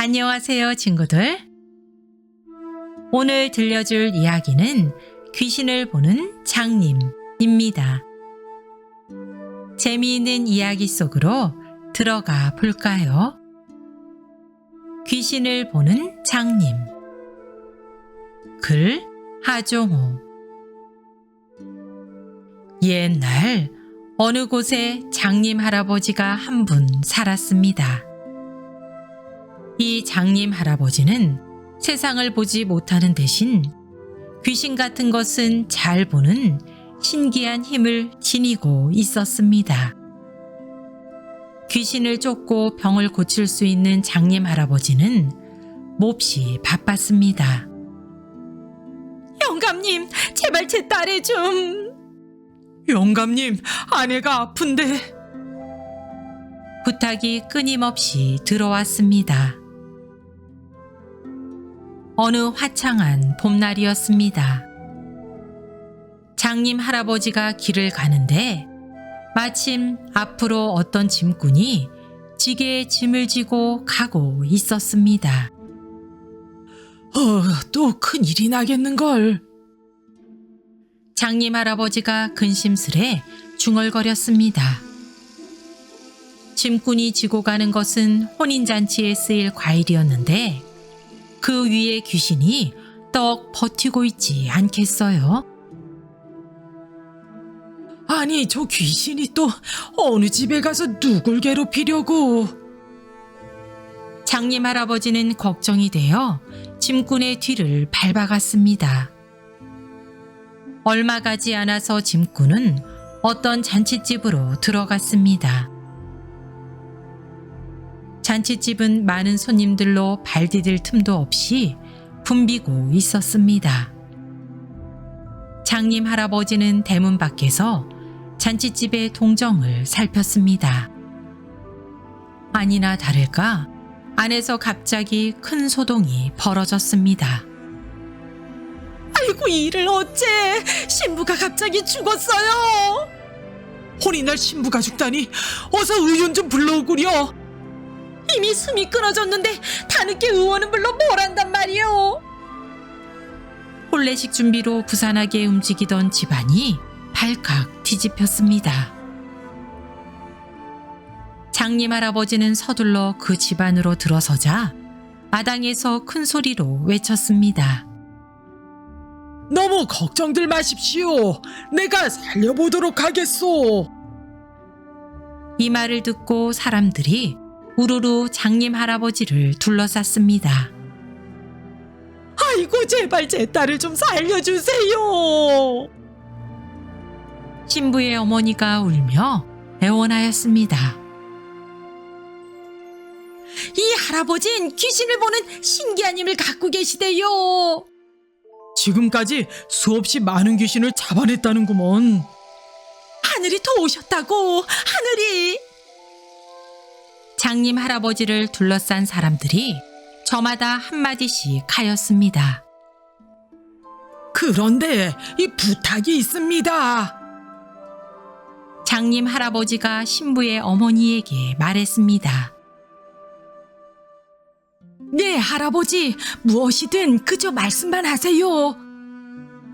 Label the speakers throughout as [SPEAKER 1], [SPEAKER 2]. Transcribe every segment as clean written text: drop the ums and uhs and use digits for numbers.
[SPEAKER 1] 안녕하세요, 친구들. 오늘 들려줄 이야기는 귀신을 보는 장님입니다. 재미있는 이야기 속으로 들어가 볼까요? 귀신을 보는 장님. 글 하종호. 옛날 어느 곳에 장님 할아버지가 한 분 살았습니다. 이 장님 할아버지는 세상을 보지 못하는 대신 귀신 같은 것은 잘 보는 신기한 힘을 지니고 있었습니다. 귀신을 쫓고 병을 고칠 수 있는 장님 할아버지는 몹시 바빴습니다. 영감님, 제발 제 딸애 좀.
[SPEAKER 2] 영감님, 아내가 아픈데.
[SPEAKER 1] 부탁이 끊임없이 들어왔습니다. 어느 화창한 봄날이었습니다. 장님 할아버지가 길을 가는데 마침 앞으로 어떤 짐꾼이 지게에 짐을 지고 가고 있었습니다.
[SPEAKER 2] 또 큰일이 나겠는걸.
[SPEAKER 1] 장님 할아버지가 근심스레 중얼거렸습니다. 짐꾼이 지고 가는 것은 혼인잔치에 쓰일 과일이었는데 그 위에 귀신이 떡 버티고 있지 않겠어요?
[SPEAKER 2] 아니, 저 귀신이 또 어느 집에 가서 누굴 괴롭히려고.
[SPEAKER 1] 장님 할아버지는 걱정이 되어 짐꾼의 뒤를 밟아갔습니다. 얼마 가지 않아서 짐꾼은 어떤 잔칫집으로 들어갔습니다. 잔칫집은 많은 손님들로 발 디딜 틈도 없이 붐비고 있었습니다. 장님 할아버지는 대문 밖에서 잔칫집의 동정을 살폈습니다. 아니나 다를까 안에서 갑자기 큰 소동이 벌어졌습니다.
[SPEAKER 2] 아이고, 이를 어째. 신부가 갑자기 죽었어요. 혼인날 신부가 죽다니. 어서 의원 좀 불러오구려.
[SPEAKER 1] 이미 숨이 끊어졌는데 다 늦게 의원은 불러 뭘 한단 말이오. 혼례식 준비로 부산하게 움직이던 집안이 발칵 뒤집혔습니다. 장님 할아버지는 서둘러 그 집 안으로 들어서자 마당에서 큰 소리로 외쳤습니다.
[SPEAKER 2] 너무 걱정들 마십시오. 내가 살려보도록 하겠소.
[SPEAKER 1] 이 말을 듣고 사람들이 우르르 장님 할아버지를 둘러쌌습니다.
[SPEAKER 2] 아이고, 제발 제 딸을 좀 살려주세요.
[SPEAKER 1] 신부의 어머니가 울며 애원하였습니다. 이 할아버진 귀신을 보는 신기한 힘을 갖고 계시대요.
[SPEAKER 2] 지금까지 수없이 많은 귀신을 잡아냈다는구먼.
[SPEAKER 1] 하늘이 도우셨다고, 하늘이. 장님 할아버지를 둘러싼 사람들이 저마다 한마디씩 하였습니다.
[SPEAKER 2] 그런데 이 부탁이 있습니다.
[SPEAKER 1] 장님 할아버지가 신부의 어머니에게 말했습니다.
[SPEAKER 2] 네, 할아버지, 무엇이든 그저 말씀만 하세요.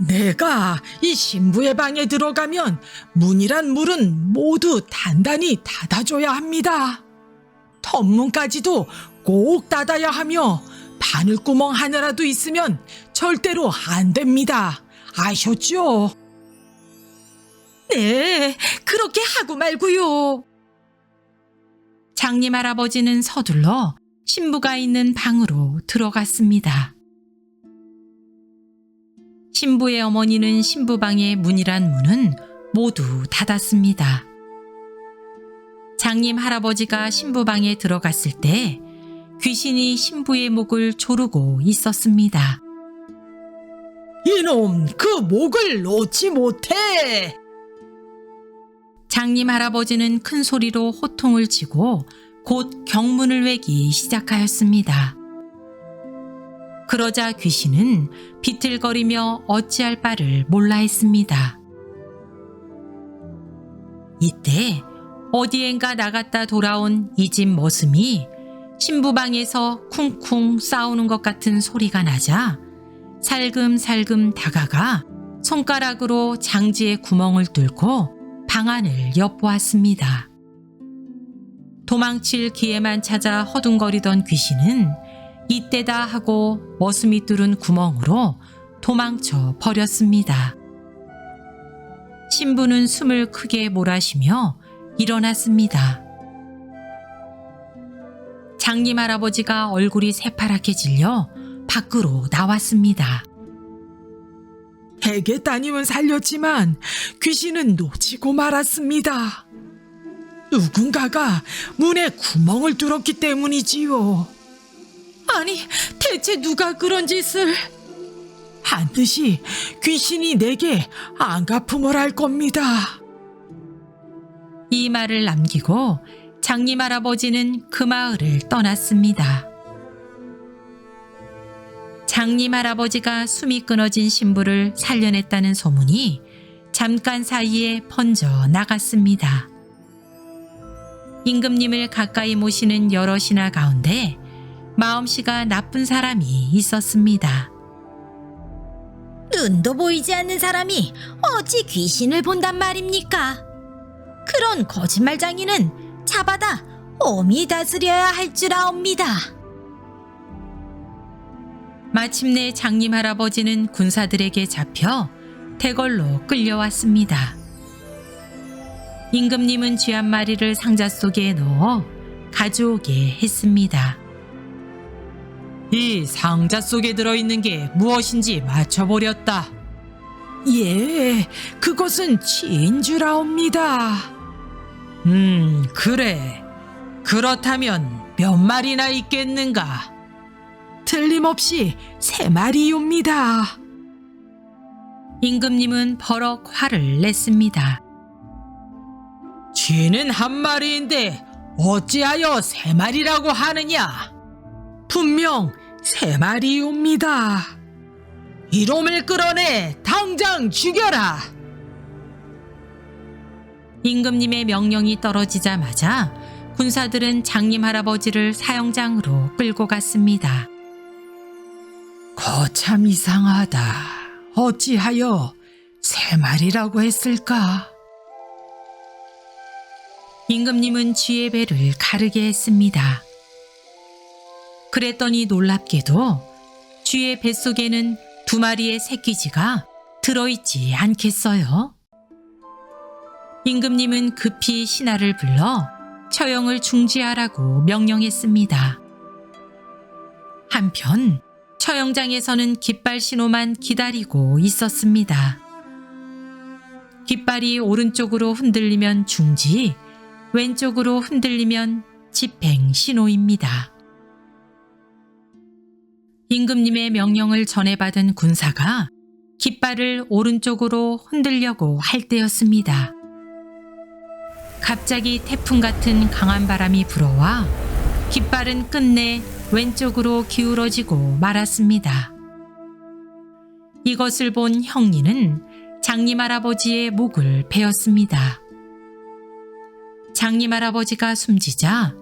[SPEAKER 2] 내가 이 신부의 방에 들어가면 문이란 문은 모두 단단히 닫아줘야 합니다. 덧문까지도 꼭 닫아야 하며 바늘구멍 하나라도 있으면 절대로 안 됩니다. 아셨죠?
[SPEAKER 1] 네, 그렇게 하고 말고요. 장님 할아버지는 서둘러 신부가 있는 방으로 들어갔습니다. 신부의 어머니는 신부방의 문이란 문은 모두 닫았습니다. 장님 할아버지가 신부방에 들어갔을 때 귀신이 신부의 목을 조르고 있었습니다.
[SPEAKER 2] 이놈, 그 목을 놓지 못해!
[SPEAKER 1] 장님 할아버지는 큰 소리로 호통을 치고 곧 경문을 외기 시작하였습니다. 그러자 귀신은 비틀거리며 어찌할 바를 몰라 했습니다. 이때 어디엔가 나갔다 돌아온 이 집 머슴이 신부방에서 쿵쿵 싸우는 것 같은 소리가 나자 살금살금 다가가 손가락으로 장지의 구멍을 뚫고 방 안을 엿보았습니다. 도망칠 기회만 찾아 허둥거리던 귀신은 이때다 하고 머슴이 뚫은 구멍으로 도망쳐 버렸습니다. 신부는 숨을 크게 몰아쉬며 일어났습니다. 장님 할아버지가 얼굴이 새파랗게 질려 밖으로 나왔습니다.
[SPEAKER 2] 댁에 따님은 살렸지만 귀신은 놓치고 말았습니다. 누군가가 문에 구멍을 뚫었기 때문이지요.
[SPEAKER 1] 아니, 대체 누가 그런 짓을...
[SPEAKER 2] 반드시 귀신이 내게 안갚음을 할 겁니다.
[SPEAKER 1] 이 말을 남기고 장님 할아버지는 그 마을을 떠났습니다. 장님 할아버지가 숨이 끊어진 신부를 살려냈다는 소문이 잠깐 사이에 번져 나갔습니다. 임금님을 가까이 모시는 여러 신하 가운데 마음씨가 나쁜 사람이 있었습니다.
[SPEAKER 3] 눈도 보이지 않는 사람이 어찌 귀신을 본단 말입니까? 그런 거짓말장이는 잡아다 엄히 다스려야 할 줄 아옵니다.
[SPEAKER 1] 마침내 장님 할아버지는 군사들에게 잡혀 대궐로 끌려왔습니다. 임금님은 쥐 한 마리를 상자 속에 넣어 가져오게 했습니다.
[SPEAKER 2] 이 상자 속에 들어있는 게 무엇인지 맞춰보렸다. 예, 그것은 쥐인 줄 아옵니다. 그래. 그렇다면 몇 마리나 있겠는가? 틀림없이 3마리옵니다.
[SPEAKER 1] 임금님은 버럭 화를 냈습니다.
[SPEAKER 2] 쥐는 1마리인데 어찌하여 3마리라고 하느냐? 분명 3마리옵니다. 이놈을 끌어내 당장 죽여라.
[SPEAKER 1] 임금님의 명령이 떨어지자마자 군사들은 장님 할아버지를 사형장으로 끌고 갔습니다.
[SPEAKER 2] 거참 이상하다. 어찌하여 3마리라고 했을까?
[SPEAKER 1] 임금님은 쥐의 배를 가르게 했습니다. 그랬더니 놀랍게도 쥐의 뱃속에는 2마리의 새끼쥐가 들어있지 않겠어요? 임금님은 급히 신하를 불러 처형을 중지하라고 명령했습니다. 한편 처형장에서는 깃발 신호만 기다리고 있었습니다. 깃발이 오른쪽으로 흔들리면 중지, 왼쪽으로 흔들리면 집행 신호입니다. 임금님의 명령을 전해받은 군사가 깃발을 오른쪽으로 흔들려고 할 때였습니다. 갑자기 태풍 같은 강한 바람이 불어와 깃발은 끝내 왼쪽으로 기울어지고 말았습니다. 이것을 본 형리는 장님 할아버지의 목을 베었습니다. 장님 할아버지가 숨지자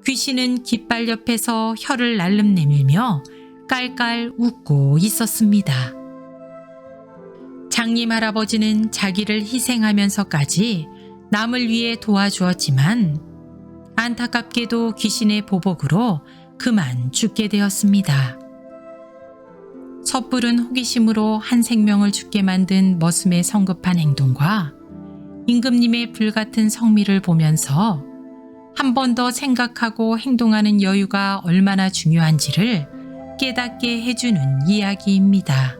[SPEAKER 1] 귀신은 깃발 옆에서 혀를 날름 내밀며 깔깔 웃고 있었습니다. 장님 할아버지는 자기를 희생하면서까지 남을 위해 도와주었지만 안타깝게도 귀신의 보복으로 그만 죽게 되었습니다. 섣부른 호기심으로 한 생명을 죽게 만든 머슴의 성급한 행동과 임금님의 불같은 성미를 보면서 한 번 더 생각하고 행동하는 여유가 얼마나 중요한지를 깨닫게 해주는 이야기입니다.